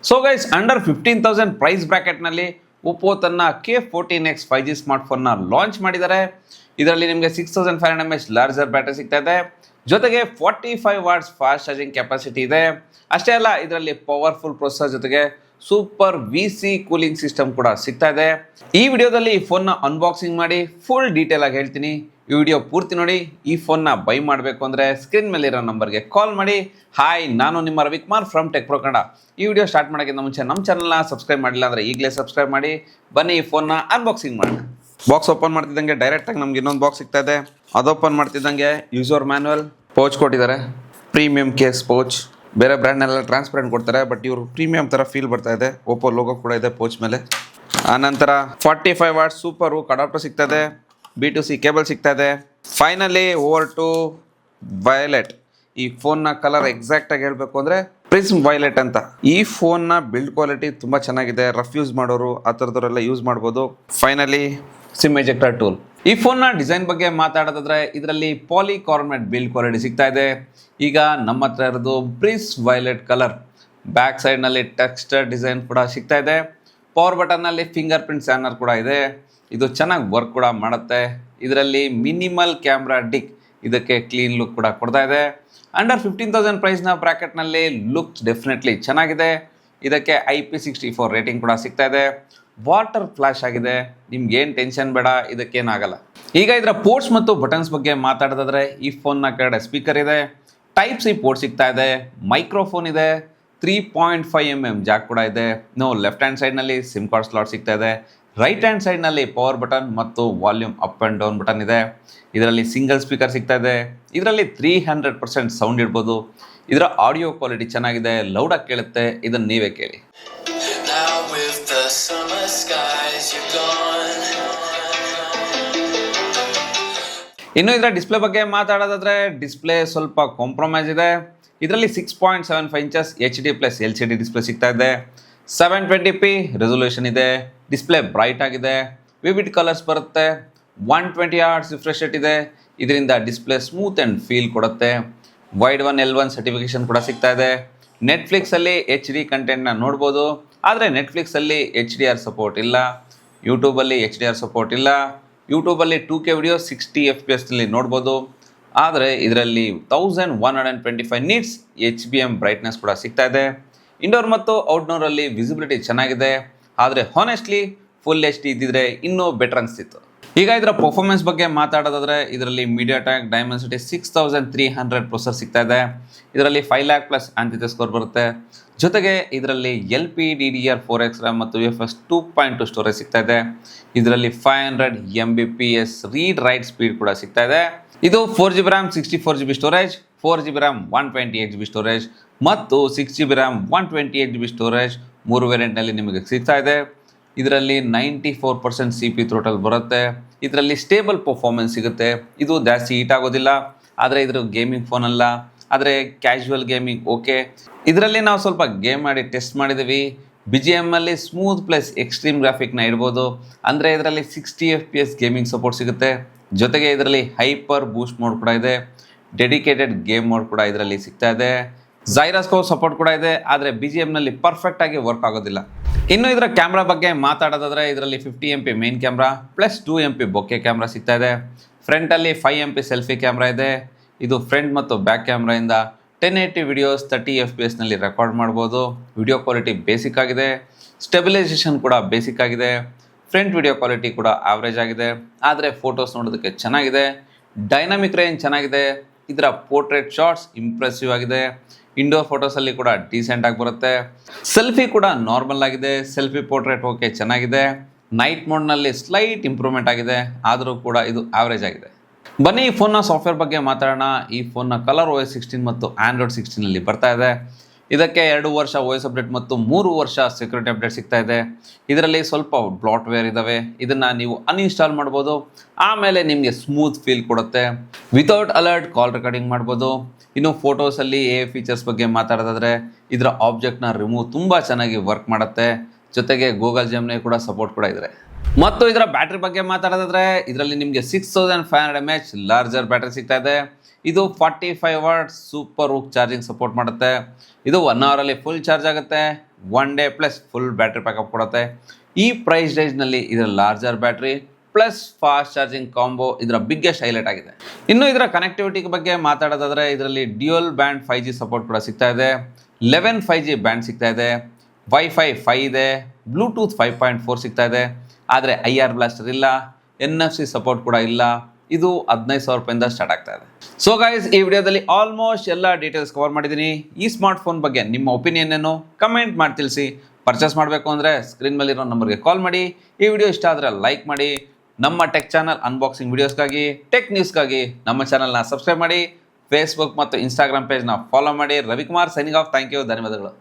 So guys, under 15,000 price ಬ್ರಾಕೆಟ್ನಲ್ಲಿ Oppo ತನ್ನ K14X 5G ಸ್ಮಾರ್ಟ್ಫೋನ್ನ launch ಮಾಡಿದ್ದಾರೆ. ಇದರಲ್ಲಿ ನಿಮಗೆ 6500 mAh ಲಾರ್ಜರ್ ಬ್ಯಾಟರಿ ಸಿಗ್ತಾ ಇದೆ, ಜೊತೆಗೆ 45 ವಾಟ್ಸ್ ಫಾಸ್ಟ್ ಚಾರ್ಜಿಂಗ್ ಕೆಪಾಸಿಟಿ ಇದೆ. ಅಷ್ಟೇ ಅಲ್ಲ, ಇದರಲ್ಲಿ ಪವರ್ಫುಲ್ ಪ್ರೊಸೆಸರ್ ಜೊತೆಗೆ ಸೂಪರ್ VC ಕೂಲಿಂಗ್ ಸಿಸ್ಟಮ್ ಕೂಡ ಸಿಗ್ತಾ ಇದೆ. ಈ ವಿಡಿಯೋದಲ್ಲಿ ಈ ಫೋನ್ನ ಅನ್ಬಾಕ್ಸಿಂಗ್ ಮಾಡಿ ಫುಲ್ ಡೀಟೇಲ್ ಆಗಿ ಹೇಳ್ತೀನಿ. ಈ ವಿಡಿಯೋ ಪೂರ್ತಿ ನೋಡಿ. ಈ ಫೋನ್ನ ಬೈ ಮಾಡಬೇಕು ಅಂದರೆ ಸ್ಕ್ರೀನ್ ಮೇಲೆ ಇರೋ ನಂಬರ್ಗೆ ಕಾಲ್ ಮಾಡಿ. ಹಾಯ್, ನಾನು ನಿಮ್ಮ Ravikumar from tech pro Kannada. ಈ ವಿಡಿಯೋ ಸ್ಟಾರ್ಟ್ ಮಾಡೋಕ್ಕಿಂತ ಮುಂಚೆ ನಮ್ಮ ಚಾನಲ್ನ ಸಬ್ಸ್ಕ್ರೈಬ್ ಮಾಡಿಲ್ಲ ಅಂದರೆ ಈಗಲೇ ಸಬ್ಸ್ಕ್ರೈಬ್ ಮಾಡಿ. ಬನ್ನಿ ಈ ಫೋನ್ನ ಅನ್ಬಾಕ್ಸಿಂಗ್ ಮಾಡೋಣ. ಬಾಕ್ಸ್ ಓಪನ್ ಮಾಡ್ತಿದ್ದಂಗೆ ಡೈರೆಕ್ಟಾಗಿ ನಮ್ಗೆ ಇನ್ನೊಂದು ಬಾಕ್ಸ್ ಸಿಗ್ತಾ ಇದೆ. ಅದು ಓಪನ್ ಮಾಡ್ತಿದ್ದಂಗೆ ಯೂಸರ್ ಮ್ಯಾನ್ಯಲ್, ಪೌಚ್ ಕೊಟ್ಟಿದ್ದಾರೆ, ಪ್ರೀಮಿಯಂ ಕೇಸ್ ಪೌಚ್. ಬೇರೆ ಬ್ರ್ಯಾಂಡ್ನೆಲ್ಲ ಟ್ರಾನ್ಸ್ಪರೆಂಟ್ ಕೊಡ್ತಾರೆ, ಬಟ್ ಇವರು ಪ್ರೀಮಿಯಂ ಥರ ಫೀಲ್ ಬರ್ತಾ ಇದೆ. ಓಪೋ ಲೋಗೋ ಕೂಡ ಇದೆ ಪೌಚ್ ಮೇಲೆ. ಆನಂತರ 45 ವಾಟ್ಸ್ ಸೂಪರ್ ಹುಕ್ ಅಡಾಪ್ಟರ್ ಸಿಗ್ತಾ ಇದೆ, B2C ಕೇಬಲ್ ಸಿಗ್ತಾ ಇದೆ. Finally over to violet. ಈ ಫೋನ್ನ ಕಲರ್ ಎಕ್ಸಾಕ್ಟಾಗಿ ಹೇಳಬೇಕು ಅಂದರೆ ಪ್ರಿಸ್ಮ್ ವೈಲೆಟ್ ಅಂತ. ಈ ಫೋನ್ನ ಬಿಲ್ಡ್ ಕ್ವಾಲಿಟಿ ತುಂಬ ಚೆನ್ನಾಗಿದೆ. ರಫ್ ಯೂಸ್ ಮಾಡೋರು ಆ ಥರದವರೆಲ್ಲ ಯೂಸ್ ಮಾಡ್ಬೋದು. Finally sim ejector tool. ಈ ಫೋನ್ನ ಡಿಸೈನ್ ಬಗ್ಗೆ ಮಾತಾಡೋದಾದ್ರೆ ಇದರಲ್ಲಿ ಪಾಲಿಕಾರ್ಬನೇಟ್ ಬಿಲ್ಡ್ ಕ್ವಾಲಿಟಿ ಸಿಗ್ತಾ ಇದೆ. ಈಗ ನಮ್ಮ ಹತ್ರ ಇರೋದು ಪ್ರಿಸ್ಮ್ ವೈಲೆಟ್ ಕಲರ್. ಬ್ಯಾಕ್ ಸೈಡ್ನಲ್ಲಿ ಟೆಕ್ಸ್ಚರ್ ಡಿಸೈನ್ ಕೂಡ ಸಿಗ್ತಾ ಇದೆ. ಪವರ್ ಬಟನ್ನಲ್ಲಿ ಫಿಂಗರ್ ಪ್ರಿಂಟ್ ಸ್ಕ್ಯಾನರ್ ಕೂಡ ಇದೆ. ಇದು ಚೆನ್ನಾಗಿ ವರ್ಕ್ ಕೂಡ ಮಾಡುತ್ತೆ. ಇದರಲ್ಲಿ ಮಿನಿಮಲ್ ಕ್ಯಾಮ್ರಾ ಡಿಕ್, ಇದಕ್ಕೆ ಕ್ಲೀನ್ ಲುಕ್ ಕೂಡ ಕೊಡ್ತಾ ಇದೆ. ಅಂಡರ್ 15,000 ಪ್ರೈಸ್ನ ಬ್ರಾಕೆಟ್ನಲ್ಲಿ ಲುಕ್ ಡೆಫಿನೆಟ್ಲಿ ಚೆನ್ನಾಗಿದೆ. ಇದಕ್ಕೆ IP64 ರೇಟಿಂಗ್ ಕೂಡ ಸಿಗ್ತಾ ಇದೆ. ವಾಟರ್ ಫ್ಲಾಶ್ ಆಗಿದೆ, ನಿಮ್ಗೇನು ಟೆನ್ಷನ್ ಬೇಡ, ಇದಕ್ಕೇನಾಗಲ್ಲ. ಈಗ ಇದರ ಪೋರ್ಟ್ಸ್ ಮತ್ತು ಬಟನ್ಸ್ ಬಗ್ಗೆ ಮಾತಾಡೋದಾದ್ರೆ ಈ ಫೋನ್ನ ಕೆಳಗಡೆ ಸ್ಪೀಕರ್ ಇದೆ, Type C ಪೋರ್ಟ್ ಸಿಗ್ತಾ ಇದೆ, ಮೈಕ್ರೋಫೋನ್ ಇದೆ, 3.5mm ಜಾಕ್ ಕೂಡ ಇದೆ. ಲೆಫ್ಟ್ ಹ್ಯಾಂಡ್ ಸೈಡ್ನಲ್ಲಿ ಸಿಮ್ ಕಾರ್ಡ್ ಸ್ಲಾಟ್ ಸಿಗ್ತಾ ಇದೆ. ರೈಟ್ ಹ್ಯಾಂಡ್ ಸೈಡ್ನಲ್ಲಿ ಪವರ್ ಬಟನ್ ಮತ್ತು volume up and down button ಇದೆ. ಇದರಲ್ಲಿ ಸಿಂಗಲ್ ಸ್ಪೀಕರ್ ಸಿಗ್ತಾ ಇದೆ. ಇದರಲ್ಲಿ 300% ಸೌಂಡ್ ಇಡ್ಬೋದು. ಇದರ ಆಡಿಯೋ ಕ್ವಾಲಿಟಿ ಚೆನ್ನಾಗಿದೆ, ಲೌಡಾಗಿ ಕೇಳುತ್ತೆ. ಇದನ್ನು ನೀವೇ ಕೇಳಿ. ಇನ್ನು ಇದರ ಡಿಸ್ಪ್ಲೇ ಬಗ್ಗೆ ಮಾತಾಡೋದಾದ್ರೆ ಡಿಸ್ಪ್ಲೇ ಸ್ವಲ್ಪ ಕಾಂಪ್ರಮೈಸ್ ಇದೆ. ಇದರಲ್ಲಿ 6.75 ಇಂಚಸ್ HD+LCD ಡಿಸ್ಪ್ಲೇ ಸಿಗ್ತಾ ಇದೆ. 720p ರೆಸೊಲ್ಯೂಷನ್ ಇದೆ. ಡಿಸ್ಪ್ಲೇ ಬ್ರೈಟ್ ಆಗಿದೆ, ವಿವಿಡ್ ಕಲರ್ಸ್ ಬರುತ್ತೆ. 120 Hz ರಿಫ್ರೆಶ್ ರೇಟ್ ಇದೆ. ಇದರಿಂದ ಡಿಸ್ಪ್ಲೇ ಸ್ಮೂತ್ ಆ್ಯಂಡ್ ಫೀಲ್ ಕೊಡುತ್ತೆ. ವೈಡ್ 1L1 ಸರ್ಟಿಫಿಕೇಶನ್ ಕೂಡ ಸಿಗ್ತಾ ಇದೆ. ನೆಟ್ಫ್ಲಿಕ್ಸಲ್ಲಿ HD ಕಂಟೆಂಟ್ನ ನೋಡ್ಬೋದು, ಆದರೆ ನೆಟ್ಫ್ಲಿಕ್ಸಲ್ಲಿ HDR ಸಪೋರ್ಟ್ ಇಲ್ಲ. ಯೂಟ್ಯೂಬಲ್ಲಿ HDR ಸಪೋರ್ಟ್ ಇಲ್ಲ. ಯೂಟ್ಯೂಬಲ್ಲಿ 2K ವಿಡಿಯೋ 60 FPS ನೋಡ್ಬೋದು, ಆದರೆ ಇದರಲ್ಲಿ 1125 ನಿಟ್ಸ್ HBM ಬ್ರೈಟ್ನೆಸ್ ಕೂಡ ಸಿಗ್ತಾ ಇದೆ. ಇಂಡೋರ್ ಮತ್ತು ಔಟ್ಡೋರಲ್ಲಿ ವಿಸಿಬಿಲಿಟಿ ಚೆನ್ನಾಗಿದೆ, ಆದರೆ ಹಾನೆಸ್ಟ್ಲಿ ಫುಲ್ HD ಇದ್ದಿದ್ರೆ ಇನ್ನೂ ಬೆಟರ್ ಅನಿಸ್ತಿತ್ತು. ಈಗ ಇದರ ಪರ್ಫಾರ್ಮೆನ್ಸ್ ಬಗ್ಗೆ ಮಾತಾಡೋದಾದ್ರೆ ಇದರಲ್ಲಿ MediaTek Dimensity 6300 ಪ್ರೊಸೆಸರ್ ಸಿಗ್ತಾ ಇದೆ. ಇದರಲ್ಲಿ 5 lakh+ ಆಂತಿಥ್ಯ ಸ್ಕೋರ್ ಬರುತ್ತೆ. ಜೊತೆಗೆ ಇದರಲ್ಲಿ LPDDR4X RAM ಮತ್ತು UFS 2.2 ಸ್ಟೋರೇಜ್ ಸಿಗ್ತಾ ಇದೆ. ಇದರಲ್ಲಿ 500 Mbps ರೀಡ್ ರೈಟ್ ಸ್ಪೀಡ್ ಕೂಡ ಸಿಗ್ತಾ ಇದೆ. ಇದು 4GB RAM 64GB storage, 4GB RAM 128GB storage ಮತ್ತು 6GB RAM 128GB ಸ್ಟೋರೇಜ್ 3 ವೇರಿಯಂಟ್ನಲ್ಲಿ ನಿಮಗೆ ಸಿಗ್ತಾ ಇದೆ. ಇದರಲ್ಲಿ 94% CPU ಥ್ರೋಟಲ್ ಬರುತ್ತೆ. ಇದರಲ್ಲಿ ಸ್ಟೇಬಲ್ ಪರ್ಫಾರ್ಮೆನ್ಸ್ ಸಿಗುತ್ತೆ. ಇದು ಜಾಸ್ತಿ ಹೀಟ್ ಆಗೋದಿಲ್ಲ, ಆದರೆ ಇದ್ರ ಗೇಮಿಂಗ್ ಫೋನ್ ಅಲ್ಲ, ಆದರೆ ಕ್ಯಾಶುವಲ್ ಗೇಮಿಂಗ್ ಓಕೆ. ಇದರಲ್ಲಿ ನಾವು ಸ್ವಲ್ಪ ಗೇಮ್ ಮಾಡಿ ಟೆಸ್ಟ್ ಮಾಡಿದ್ದೀವಿ. BGM ಅಲ್ಲಿ ಸ್ಮೂತ್ ಪ್ಲಸ್ ಎಕ್ಸ್ಟ್ರೀಮ್ ಗ್ರಾಫಿಕ್ನ ಇಡ್ಬೋದು. ಅಂದರೆ ಇದರಲ್ಲಿ 60 FPS ಗೇಮಿಂಗ್ ಸಪೋರ್ಟ್ ಸಿಗುತ್ತೆ. ಜೊತೆಗೆ ಇದರಲ್ಲಿ ಹೈಪರ್ ಬೂಸ್ಟ್ ಮೋಡ್ ಕೂಡ ಇದೆ. ಡೆಡಿಕೇಟೆಡ್ ಗೇಮ್ ಮೋಡ್ ಕೂಡ ಇದರಲ್ಲಿ ಸಿಗ್ತಾ ಇದೆ. ಜೈರೋಸ್ಕೋಪ್ ಸಪೋರ್ಟ್ ಕೂಡ ಇದೆ, ಆದರೆ BGMನಲ್ಲಿ ಪರ್ಫೆಕ್ಟಾಗಿ ವರ್ಕ್ ಆಗೋದಿಲ್ಲ. ಇನ್ನು ಇದರ ಕ್ಯಾಮ್ರಾ ಬಗ್ಗೆ ಮಾತಾಡೋದಾದ್ರೆ ಇದರಲ್ಲಿ 50MP main camera plus 2MP bouquet camera ಸಿಗ್ತಾ ಇದೆ. ಫ್ರಂಟಲ್ಲಿ 5MP ಸೆಲ್ಫಿ ಕ್ಯಾಮ್ರಾ ಇದೆ. ಇದು ಫ್ರಂಟ್ ಮತ್ತು ಬ್ಯಾಕ್ ಕ್ಯಾಮ್ರಾಯಿಂದ 1080 ವಿಡಿಯೋಸ್ 30 FPS ರೆಕಾರ್ಡ್ ಮಾಡ್ಬೋದು. ವಿಡಿಯೋ ಕ್ವಾಲಿಟಿ ಬೇಸಿಕ್ ಆಗಿದೆ, ಸ್ಟೆಬಿಲೈಸೇಷನ್ ಕೂಡ ಬೇಸಿಕ್ ಆಗಿದೆ. ಫ್ರಂಟ್ ವಿಡಿಯೋ ಕ್ವಾಲಿಟಿ ಕೂಡ ಆವ್ರೇಜ್ ಆಗಿದೆ, ಆದರೆ ಫೋಟೋಸ್ ನೋಡೋದಕ್ಕೆ ಚೆನ್ನಾಗಿದೆ. ಡೈನಾಮಿಕ್ ರೇಂಜ್ ಚೆನ್ನಾಗಿದೆ. ಇದರ ಪೋರ್ಟ್ರೇಟ್ ಶಾಟ್ಸ್ ಇಂಪ್ರೆಸಿವ್ ಆಗಿದೆ. ಇಂಡೋರ್ ಫೋಟೋಸಲ್ಲಿ ಕೂಡ ಡೀಸೆಂಟಾಗಿ ಬರುತ್ತೆ. ಸೆಲ್ಫಿ ಕೂಡ ನಾರ್ಮಲ್ ಆಗಿದೆ. ಸೆಲ್ಫಿ ಪೋರ್ಟ್ರೇಟ್ ಓಕೆ ಚೆನ್ನಾಗಿದೆ. ನೈಟ್ ಮೋಡ್ನಲ್ಲಿ ಸ್ಲೈಟ್ ಇಂಪ್ರೂವ್ಮೆಂಟ್ ಆಗಿದೆ, ಆದರೂ ಕೂಡ ಇದು ಆವ್ರೇಜ್ ಆಗಿದೆ. ಬನ್ನಿ ಈ ಫೋನ್ನ ಸಾಫ್ಟ್ವೇರ್ ಬಗ್ಗೆ ಮಾತಾಡೋಣ. ಈ ಫೋನ್ನ ColorOS 16 ಮತ್ತು Android 16 ಬರ್ತಾ ಇದೆ. ಇದಕ್ಕೆ 2 ವರ್ಷ OS ಅಪ್ಡೇಟ್ ಮತ್ತು 3 ವರ್ಷ ಸೆಕ್ಯೂರಿಟಿ ಅಪ್ಡೇಟ್ ಸಿಗ್ತಾ ಇದೆ. ಇದರಲ್ಲಿ ಸ್ವಲ್ಪ ಬ್ಲಾಟ್ವೇರ್ ಇದ್ದಾವೆ, ಇದನ್ನು ನೀವು ಅನ್ಇನ್ಸ್ಟಾಲ್ ಮಾಡ್ಬೋದು. ಆಮೇಲೆ ನಿಮಗೆ ಸ್ಮೂತ್ ಫೀಲ್ ಕೊಡುತ್ತೆ. ವಿತೌಟ್ ಅಲರ್ಟ್ ಕಾಲ್ ರೆಕಾರ್ಡಿಂಗ್ ಮಾಡ್ಬೋದು. ಇನ್ನು ಫೋಟೋಸಲ್ಲಿ ಫೀಚರ್ಸ್ ಬಗ್ಗೆ ಮಾತಾಡೋದಾದ್ರೆ ಇದರ ಆಬ್ಜೆಕ್ಟ್ನ ರಿಮೂವ್ ತುಂಬ ಚೆನ್ನಾಗಿ ವರ್ಕ್ ಮಾಡುತ್ತೆ. ಜೊತೆಗೆ ಗೂಗಲ್ ಜೆಮಿನಿ ಕೂಡ ಸಪೋರ್ಟ್ ಕೂಡ ಇದೆ. ಮತ್ತು ಇದರ ಬ್ಯಾಟ್ರಿ ಬಗ್ಗೆ ಮಾತಾಡೋದಾದ್ರೆ ಇದರಲ್ಲಿ ನಿಮಗೆ 6500 mAh ಲಾರ್ಜರ್ ಬ್ಯಾಟ್ರಿ ಸಿಗ್ತಾ ಇದೆ. ಇದು 45 what's super hook charging support ಮಾಡುತ್ತೆ. ಇದು 1 ಅವರಲ್ಲಿ ಫುಲ್ ಚಾರ್ಜ್ ಆಗುತ್ತೆ. 1 day plus full battery pack up ಕೊಡುತ್ತೆ. ಈ ಪ್ರೈಸ್ ರೇಂಜ್ನಲ್ಲಿ ಇದರ larger battery plus fast charging combo ಇದರ ಬಿಗ್ಗೆಸ್ಟ್ ಹೈಲೈಟ್ ಆಗಿದೆ. ಇನ್ನು ಇದರ ಕನೆಕ್ಟಿವಿಟಿ ಬಗ್ಗೆ ಮಾತಾಡೋದಾದರೆ ಇದರಲ್ಲಿ ಡ್ಯೂಯಲ್ ಬ್ಯಾಂಡ್ 5G ಸಪೋರ್ಟ್ ಕೂಡ ಸಿಗ್ತಾ ಇದೆ, 11 5G ಬ್ಯಾಂಡ್ ಸಿಗ್ತಾ ಇದೆ, ವೈಫೈ 5 ಇದೆ, ಬ್ಲೂಟೂತ್ 5.4 ಸಿಗ್ತಾ ಇದೆ. ಆದರೆ IR ಬ್ಲಾಸ್ಟರ್ ಇಲ್ಲ, NFC ಸಪೋರ್ಟ್ ಕೂಡ ಇಲ್ಲ. ಇದು 15,000 ರೂಪಾಯಿಂದ ಸ್ಟಾರ್ಟ್ ಆಗ್ತಾ ಇದೆ. ಸೊ ಗೈಸ್, ಈ ವಿಡಿಯೋದಲ್ಲಿ ಆಲ್ಮೋಸ್ಟ್ ಎಲ್ಲ ಡೀಟೇಲ್ಸ್ ಕವರ್ ಮಾಡಿದ್ದೀನಿ. ಈ ಸ್ಮಾರ್ಟ್ ಫೋನ್ ಬಗ್ಗೆ ನಿಮ್ಮ ಒಪಿನಿಯನ್ ಏನು ಕಮೆಂಟ್ ಮಾಡಿ ತಿಳಿಸಿ. ಪರ್ಚೇಸ್ ಮಾಡಬೇಕು ಅಂದರೆ ಸ್ಕ್ರೀನ್ ಮೇಲಿರೋ ನಂಬರ್ಗೆ ಕಾಲ್ ಮಾಡಿ. ಈ ವಿಡಿಯೋ ಇಷ್ಟ ಆದರೆ ಲೈಕ್ ಮಾಡಿ. ನಮ್ಮ ಟೆಕ್ ಚಾನಲ್ ಅನ್ಬಾಕ್ಸಿಂಗ್ ವಿಡಿಯೋಸ್ಗಾಗಿ, ಟೆಕ್ ನ್ಯೂಸ್ಗಾಗಿ ನಮ್ಮ ಚಾನಲ್ನ ಸಬ್ಸ್ಕ್ರೈಬ್ ಮಾಡಿ. ಫೇಸ್ಬುಕ್ ಮತ್ತು ಇನ್ಸ್ಟಾಗ್ರಾಮ್ ಪೇಜ್ನ ಫಾಲೋ ಮಾಡಿ. Ravikumar signing off. Thank you, ಧನ್ಯವಾದಗಳು.